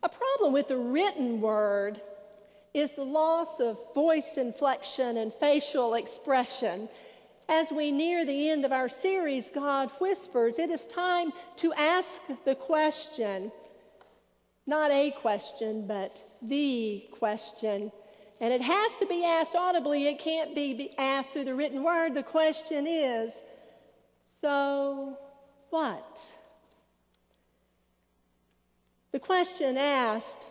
A problem with the written word is the loss of voice inflection and facial expression. As we near the end of our series, God Whispers, it is time to ask the question, not a question, but the question. And it has to be asked audibly. It can't be asked through the written word. The question is, so what? The question asked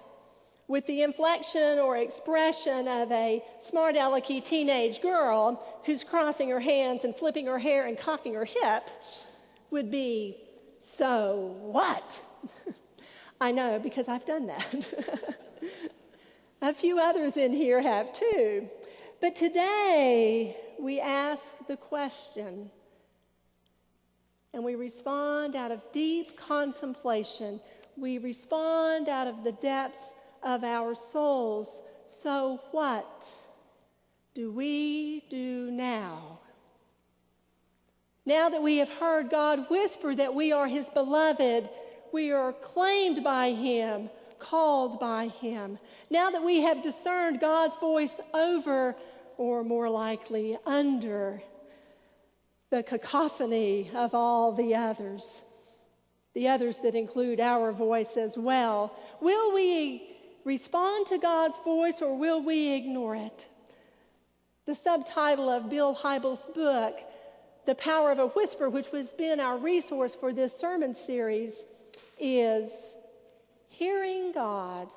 with the inflection or expression of a smart-alecky teenage girl who's crossing her hands and flipping her hair and cocking her hip would be, so what? I know, because I've done that. A few others in here have too. But today, we ask the question, and we respond out of deep contemplation. We respond out of the depths of our souls. So what do we do now? Now that we have heard God whisper that we are His beloved, we are claimed by Him, called by Him. Now that we have discerned God's voice over, or more likely under, the cacophony of all the others that include our voice as well, will we respond to God's voice or will we ignore it? The subtitle of Bill Hybels' book, The Power of a Whisper, which has been our resource for this sermon series, is Hearing God,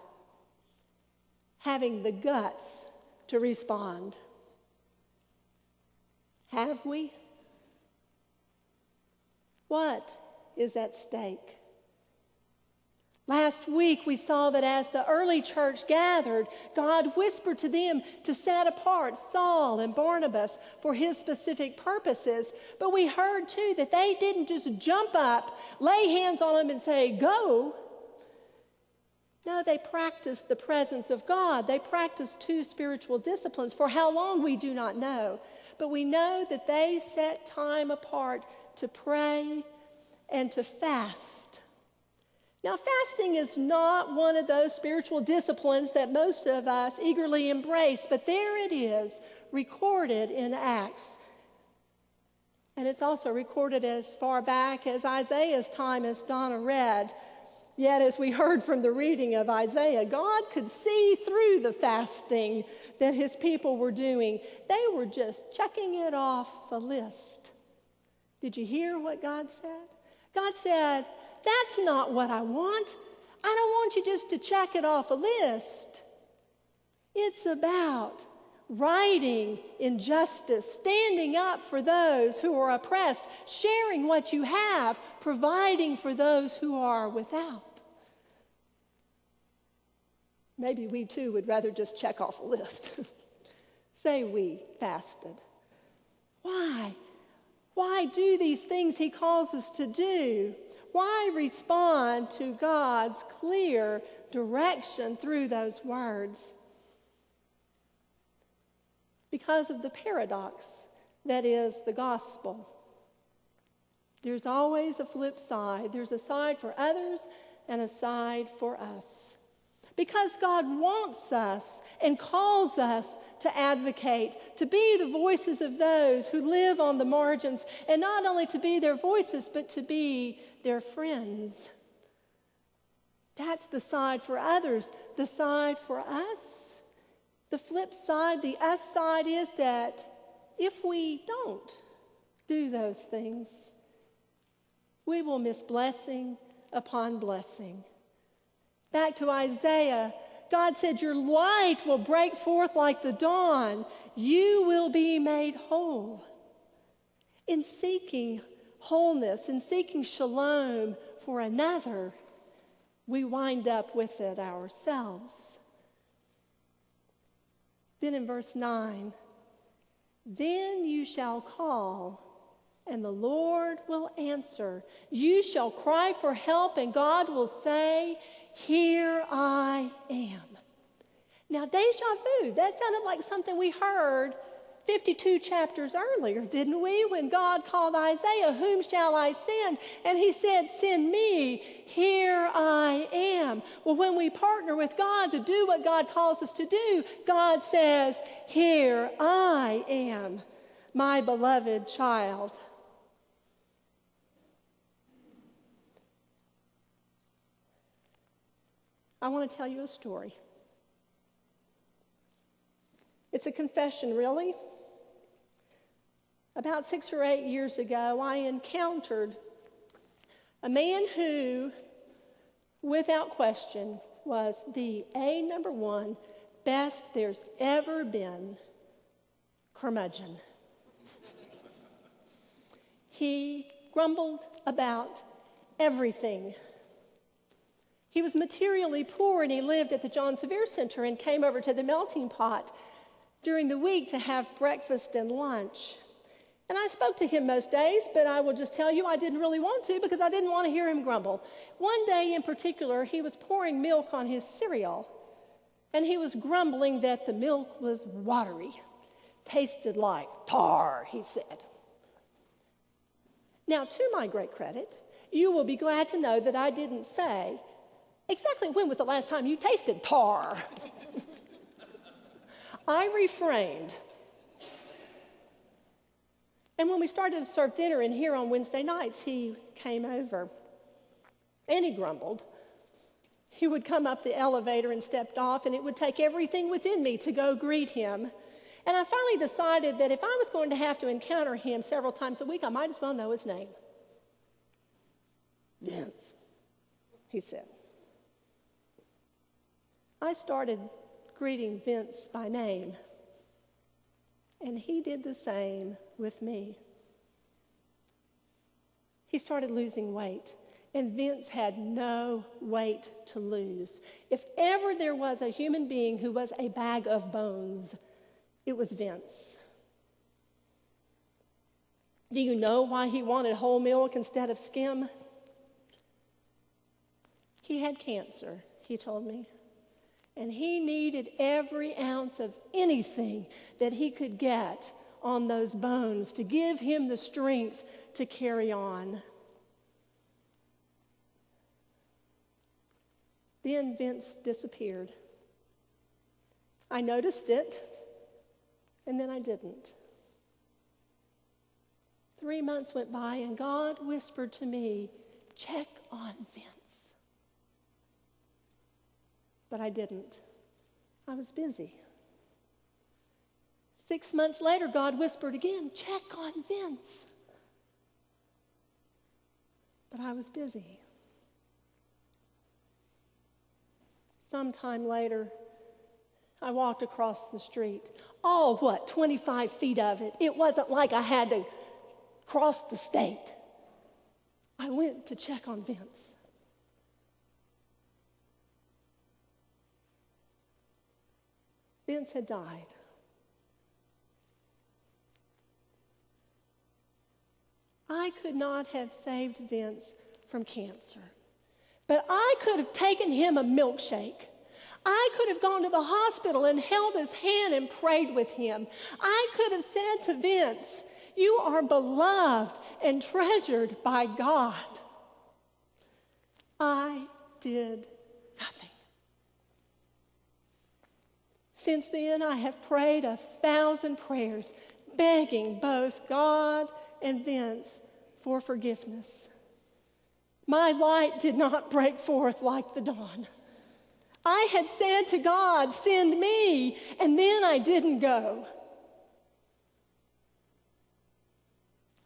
Having the Guts to Respond. Have we? What is at stake? Last week we saw that as the early church gathered, God whispered to them to set apart Saul and Barnabas for His specific purposes. But we heard too that they didn't just jump up, lay hands on them and say, go. No, they practiced the presence of God. They practiced two spiritual disciplines. For how long, we do not know. But we know that they set time apart to pray and to fast. Now, fasting is not one of those spiritual disciplines that most of us eagerly embrace, but there it is, recorded in Acts. And it's also recorded as far back as Isaiah's time, as Donna read. Yet, as we heard from the reading of Isaiah, God could see through the fasting that His people were doing. They were just checking it off a list. Did you hear what God said? God said, that's not what I want. I don't want you just to check it off a list. It's about righting injustice, standing up for those who are oppressed, sharing what you have, providing for those who are without. Maybe we too would rather just check off a list. Say we fasted. Why? Why do these things He calls us to do? Why respond to God's clear direction through those words? Because of the paradox that is the gospel. There's always a flip side. There's a side for others and a side for us. Because God wants us and calls us to advocate, to be the voices of those who live on the margins, and not only to be their voices, but to be their friends. That's the side for others. The side for us, the flip side, the us side is that if we don't do those things, we will miss blessing upon blessing. Back to Isaiah, God said, your light will break forth like the dawn. You will be made whole. In seeking wholeness, in seeking shalom for another, we wind up with it ourselves. Then in verse 9, then you shall call, and the Lord will answer. You shall cry for help, and God will say, here I am. Now, deja vu, that sounded like something we heard 52 chapters earlier, didn't we? When God called Isaiah, whom shall I send? And he said, send me, here I am. am. Well, when we partner with God to do what God calls us to do, God says, here I am, my beloved child. I want to tell you a story. It's a confession, really. About 6 or 8 years ago, I encountered a man who, without question, was the number one best there's ever been curmudgeon. He grumbled about everything. He was materially poor, and he lived at the John Sevier Center and came over to the Melting Pot during the week to have breakfast and lunch. And I spoke to him most days, but I will just tell you I didn't really want to because I didn't want to hear him grumble. One day in particular, he was pouring milk on his cereal, and he was grumbling that the milk was watery. Tasted like tar, he said. Now, to my great credit, you will be glad to know that I didn't say, exactly when was the last time you tasted tar? I refrained. And when we started to serve dinner in here on Wednesday nights, he came over and he grumbled. He would come up the elevator and stepped off, and it would take everything within me to go greet him. And I finally decided that if I was going to have to encounter him several times a week, I might as well know his name. Vince, he said. I started greeting Vince by name, and he did the same with me. He started losing weight, and Vince had no weight to lose. If ever there was a human being who was a bag of bones, it was Vince. Do you know why he wanted whole milk instead of skim? He had cancer, he told me. And he needed every ounce of anything that he could get on those bones to give him the strength to carry on. Then Vince disappeared. I noticed it, and then I didn't. 3 months went by, and God whispered to me, check on Vince. But I didn't. I was busy. 6 months later, God whispered again, check on Vince. But I was busy. Sometime later, I walked across the street. 25 feet of it. It wasn't like I had to cross the state. I went to check on Vince. Vince had died. I could not have saved Vince from cancer, but I could have taken him a milkshake. I could have gone to the hospital and held his hand and prayed with him. I could have said to Vince, you are beloved and treasured by God. I did nothing. Since then, I have prayed 1,000 prayers, begging both God and Vince for forgiveness. My light did not break forth like the dawn. I had said to God, send me, and then I didn't go.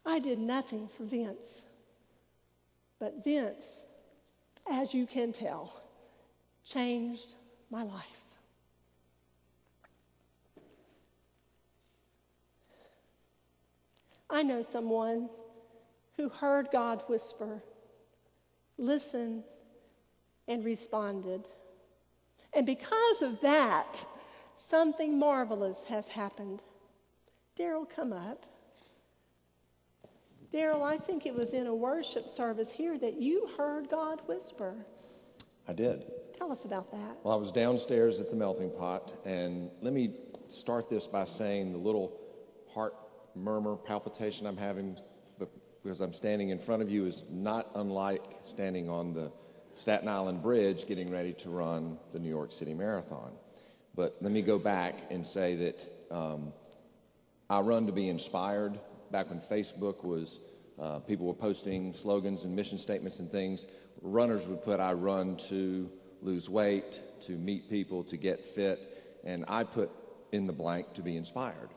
I did nothing for Vince. But Vince, as you can tell, changed my life. I know someone who heard God whisper, listened, and responded. And because of that, something marvelous has happened. Daryl, come up. Daryl, I think it was in a worship service here that you heard God whisper. I did. Tell us about that. Well, I was downstairs at the Melting Pot, and let me start this by saying the little heart murmur, palpitation I'm having because I'm standing in front of you is not unlike standing on the Staten Island Bridge getting ready to run the New York City Marathon. But let me go back and say that I run to be inspired. Back when Facebook was, people were posting slogans and mission statements and things, runners would put, I run to lose weight, to meet people, to get fit, and I put in the blank to be inspired.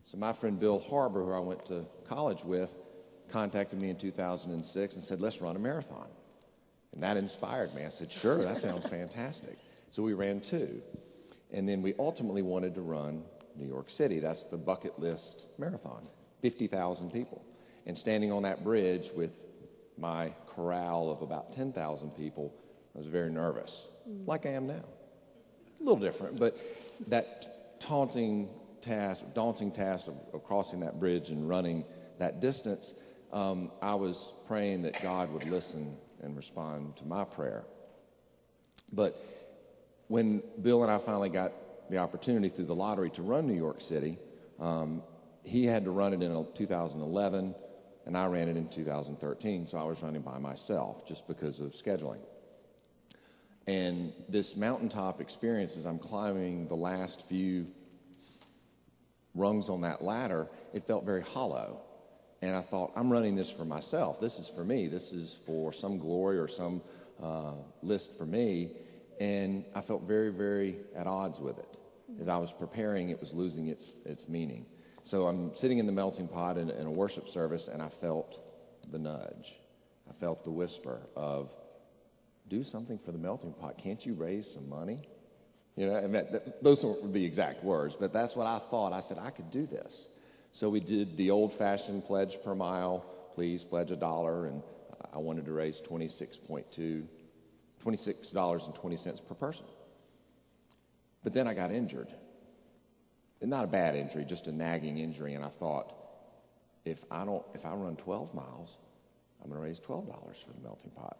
So my friend Bill Harbor, who I went to college with, contacted me in 2006 and said, let's run a marathon. And that inspired me. I said, sure, that sounds fantastic. So we ran 2. And then we ultimately wanted to run New York City. That's the bucket list marathon, 50,000 people. And standing on that bridge with my corral of about 10,000 people, I was very nervous, like I am now. A little different, but that daunting task of crossing that bridge and running that distance, I was praying that God would listen and respond to my prayer. But when Bill and I finally got the opportunity through the lottery to run New York City, he had to run it in 2011, and I ran it in 2013, so I was running by myself just because of scheduling. And this mountaintop experience, as I'm climbing the last few rungs on that ladder, it felt very hollow. And I thought, I'm running this for myself. This is for me. This is for some glory or some list for me. And I felt very, very at odds with it. As I was preparing, it was losing its meaning. So I'm sitting in the melting pot in a worship service, and I felt the nudge. I felt the whisper of, do something for the melting pot. Can't you raise some money? You know, and those weren't the exact words, but that's what I thought. I said, I could do this. So we did the old-fashioned pledge per mile. Please pledge $1, and I wanted to raise $26.20 per person. But then I got injured. And not a bad injury, just a nagging injury, and I thought, if I run 12 miles, I'm going to raise $12 for the melting pot.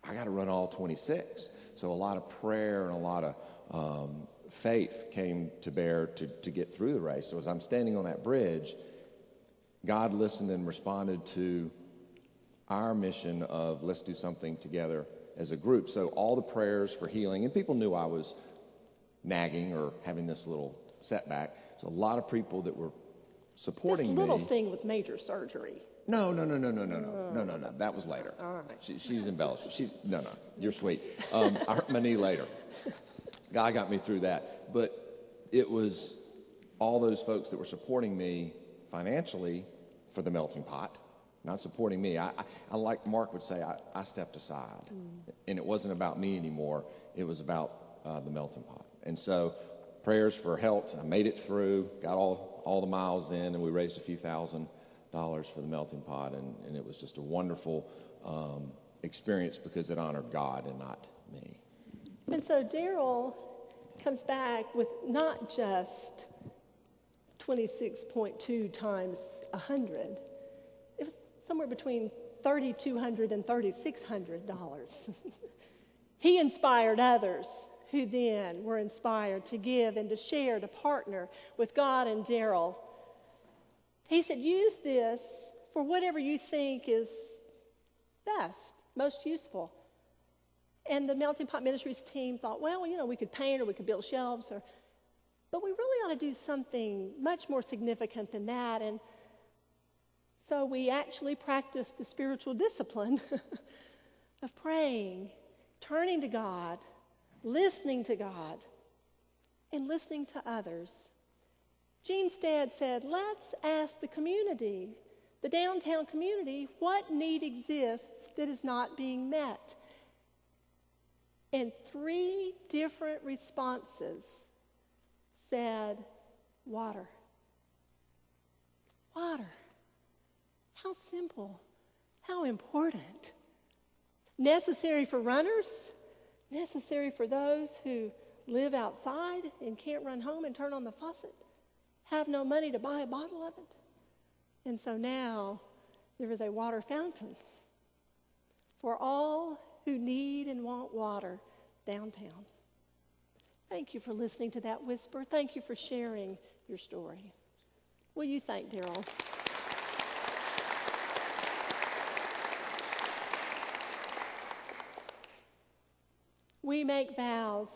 I got to run all 26. So a lot of prayer and a lot of faith came to bear to get through the race. So as I'm standing on that bridge, God listened and responded to our mission of let's do something together as a group. So all the prayers for healing, and people knew I was nagging or having this little setback. So a lot of people that were supporting me. This little thing was major surgery. No. That was later. All right. She's embellished. No. You're sweet. I hurt my knee later. God got me through that. But it was all those folks that were supporting me financially for the melting pot, not supporting me. I like Mark would say, I stepped aside. And it wasn't about me anymore. It was about the melting pot. And so prayers for health. I made it through, got all the miles in, and we raised a few $1,000s for the melting pot, and it was just a wonderful experience because it honored God and not me. And so Daryl comes back with not just 26.2 times 100. It was somewhere between $3,200 and $3,600. He inspired others who then were inspired to give and to share, to partner with God and Daryl. He said, use this for whatever you think is best, most useful. And the Melting Pot Ministries team thought, well, we could paint or we could build shelves, but we really ought to do something much more significant than that. And so we actually practiced the spiritual discipline of praying, turning to God, listening to God, and listening to others. Gene Stead said, let's ask the community, the downtown community, what need exists that is not being met. And 3 different responses said, water. Water. How simple. How important. Necessary for runners. Necessary for those who live outside and can't run home and turn on the faucet. Have no money to buy a bottle of it. And so now there is a water fountain for all who need and want water downtown. Thank you for listening to that whisper. Thank you for sharing your story. Will you thank Daryl? we make vows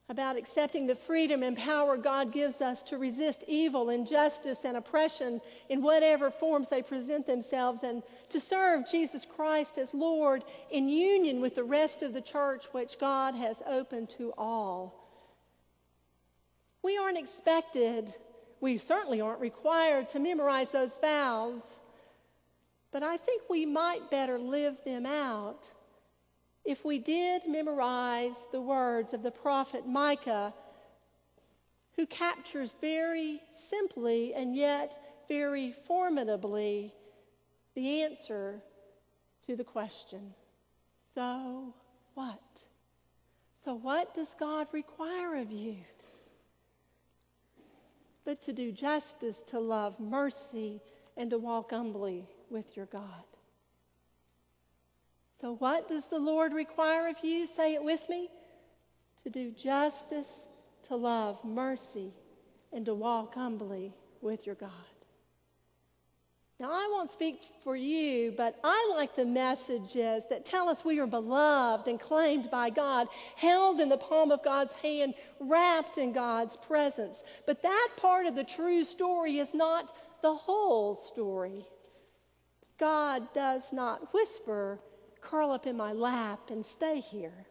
about accepting the freedom and power God gives us to resist evil, injustice, and oppression in whatever forms they present themselves, and to serve Jesus Christ as Lord in union with the rest of the church which God has opened to all. We aren't expected, we certainly aren't required to memorize those vows, but I think we might better live them out if we did memorize the words of the prophet Micah, who captures very simply and yet very formidably the answer to the question, so what? So what does God require of you? But to do justice, to love mercy, and to walk humbly with your God. So what does the Lord require of you? Say it with me. To do justice, to love mercy, and to walk humbly with your God. Now, I won't speak for you, but I like the messages that tell us we are beloved and claimed by God, held in the palm of God's hand, wrapped in God's presence. But that part of the true story is not the whole story. God does not whisper, curl up in my lap and stay here.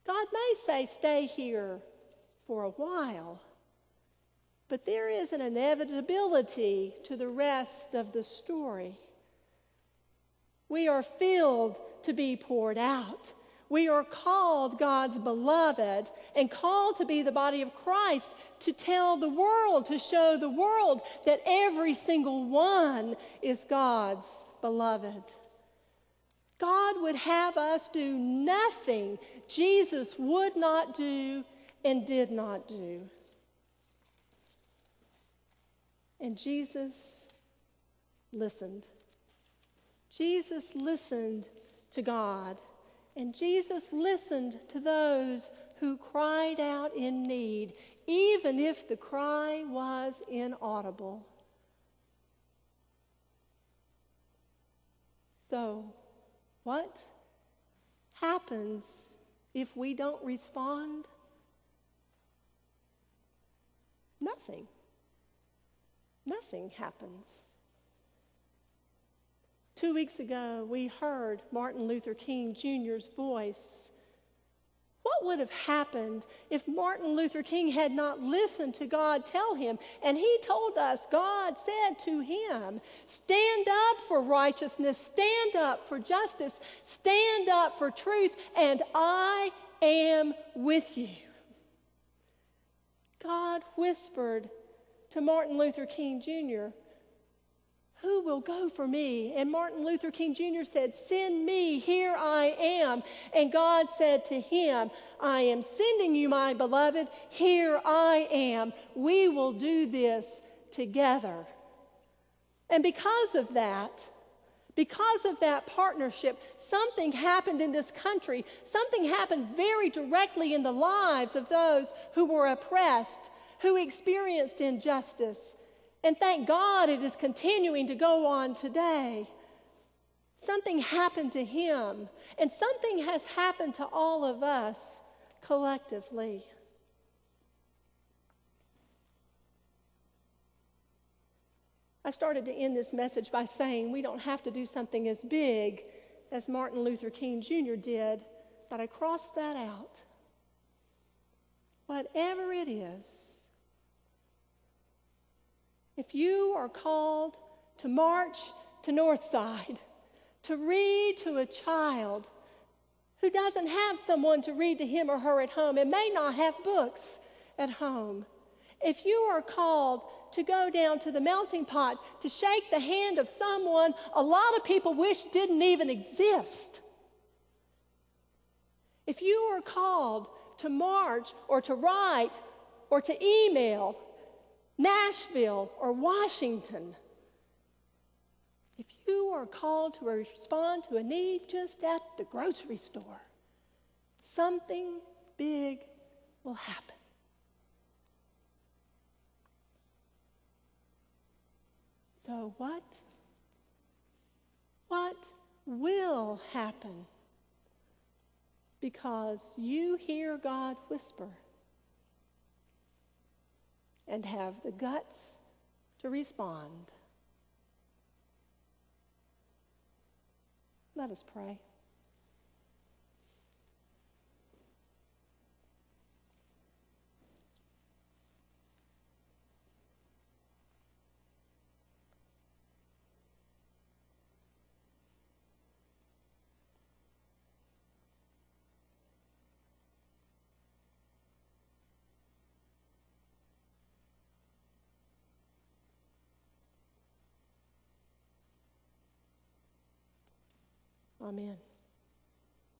God may say, stay here for a while, but there is an inevitability to the rest of the story. We are filled to be poured out. We are called God's beloved and called to be the body of Christ, to tell the world, to show the world that every single one is God's beloved. God would have us do nothing Jesus would not do and did not do. And Jesus listened. Jesus listened to God. And Jesus listened to those who cried out in need, even if the cry was inaudible. So, what happens if we don't respond? Nothing. Nothing happens. 2 weeks ago, we heard Martin Luther King Jr.'s voice. What would have happened if Martin Luther King had not listened to God tell him? And he told us, God said to him, stand up for righteousness, stand up for justice, stand up for truth, and I am with you. God whispered to Martin Luther King Jr., who will go for me? And Martin Luther King Jr. said, send me, here I am. And God said to him, I am sending you, my beloved, here I am. We will do this together. And because of that partnership, something happened in this country. Something happened very directly in the lives of those who were oppressed, who experienced injustice. And thank God it is continuing to go on today. Something happened to him, and something has happened to all of us collectively. I started to end this message by saying we don't have to do something as big as Martin Luther King Jr. did, but I crossed that out. Whatever it is, if you are called to march to Northside, to read to a child who doesn't have someone to read to him or her at home and may not have books at home, if you are called to go down to the melting pot to shake the hand of someone a lot of people wish didn't even exist, if you are called to march or to write or to email Nashville or Washington, if you are called to respond to a need just at the grocery store, something big will happen. So what will happen? because you hear God whisper and have the guts to respond. Let us pray. Amen.